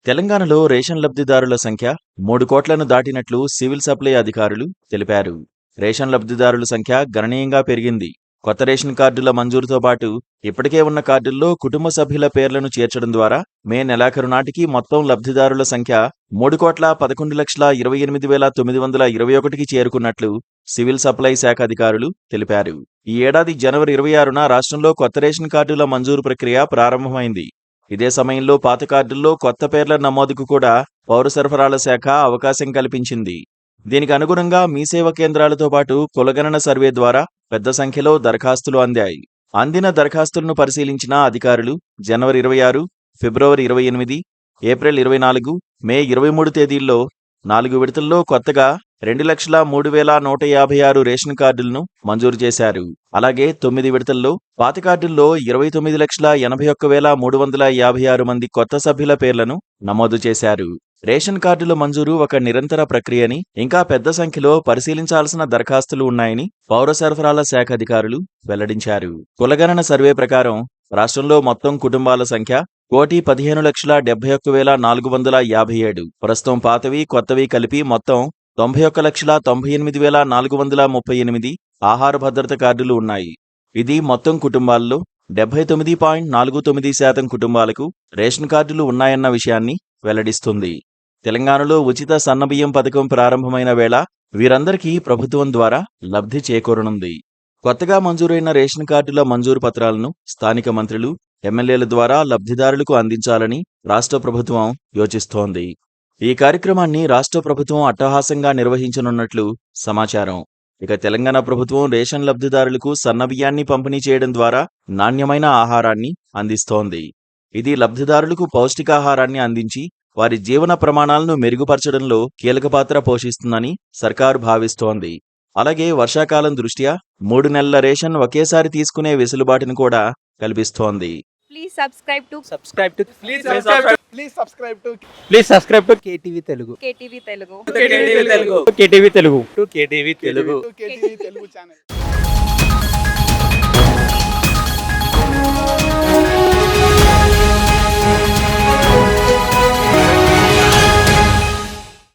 తెలంగాణలో రేషన్ లబ్ధిదారుల సంఖ్య 3 కోట్లను దాటినట్లు సివిల్ సప్లై అధికారులు తెలిపారు. రేషన్ లబ్ధిదారుల సంఖ్య గణనీయంగా పెరిగింది. కొత్త రేషన్ కార్డుల మంజూరుతో పాటు ఇప్పటికే ఉన్న కార్డుల్లో కుటుంబ సభ్యుల పేర్లను చేర్చడం ద్వారా మే నెలాఖరు నాటికి మొత్తం లబ్ధిదారుల సంఖ్య 3,11,28,921కి చేరుకున్నట్లు సివిల్ సప్లై శాఖ అధికారులు తెలిపారు. ఈ ఏడాది జనవరి 26న రాష్ట్రంలో కొత్త రేషన్ కార్డుల మంజూరు ప్రక్రియ ప్రారంభమైంది. ఇదే సమయంలో పాత కార్డుల్లో కొత్త పేర్ల నమోదుకు కూడా పౌర సరఫరాల శాఖ అవకాశం కల్పించింది. దీనికి అనుగుణంగా మీ సేవ కేంద్రాలతో పాటు కులగణన సర్వే ద్వారా పెద్ద సంఖ్యలో దరఖాస్తులు అందాయి. అందిన దరఖాస్తులను పరిశీలించిన అధికారులు జనవరి 26, ఫిబ్రవరి 28, ఏప్రిల్ 24, మే 23 తేదీల్లో 4 విడతల్లో కొత్తగా 2,03,156 రేషన్ కార్డులను మంజూరు చేశారు. అలాగే 9 విడతల్లో పాత కార్డుల్లో 29,81,356 మంది కొత్త సభ్యుల పేర్లను నమోదు చేశారు. రేషన్ కార్డుల మంజూరు ఒక నిరంతర ప్రక్రియని, ఇంకా పెద్ద సంఖ్యలో పరిశీలించాల్సిన దరఖాస్తులు ఉన్నాయని పౌర సరఫరాల శాఖ అధికారులు వెల్లడించారు. కులగణన సర్వే ప్రకారం రాష్ట్రంలో మొత్తం కుటుంబాల సంఖ్య 1,15,71,457. ప్రస్తుతం పాతవి కొత్తవి కలిపి మొత్తం 91,98,438 ఆహార భద్రత కార్డులు ఉన్నాయి. ఇది మొత్తం కుటుంబాల్లో 79.49% కుటుంబాలకు రేషన్ కార్డులు ఉన్నాయన్న విషయాన్ని వెల్లడిస్తుంది. తెలంగాణలో ఉచిత సన్నబియ్యం పథకం ప్రారంభమైన వేళ వీరందరికీ ప్రభుత్వం ద్వారా లబ్ధి చేకూరనుంది. కొత్తగా మంజూరైన రేషన్ కార్డుల మంజూరు పత్రాలను స్థానిక మంత్రులు, ఎమ్మెల్యేల ద్వారా లబ్ధిదారులకు అందించాలని రాష్ట్ర ప్రభుత్వం యోచిస్తోంది. ఈ కార్యక్రమాన్ని రాష్ట్ర ప్రభుత్వం అట్టహాసంగా నిర్వహించనున్నట్లు సమాచారం. ఇక తెలంగాణ ప్రభుత్వం రేషన్ లబ్ధిదారులకు సన్నబియ్యాన్ని పంపిణీ చేయడం ద్వారా నాణ్యమైన ఆహారాన్ని అందిస్తోంది. ఇది లబ్ధిదారులకు పౌష్టికాహారాన్ని అందించి వారి జీవన ప్రమాణాలను మెరుగుపరచడంలో కీలక పాత్ర పోషిస్తుందని సర్కారు భావిస్తోంది. అలాగే వర్షాకాలం దృష్ట్యా 3 నెలల రేషన్ ఒకేసారి తీసుకునే వెసులుబాటును కూడా కల్పిస్తోంది. Please subscribe to KTV Telugu. KTV Telugu. KTV Telugu. KTV Telugu channel.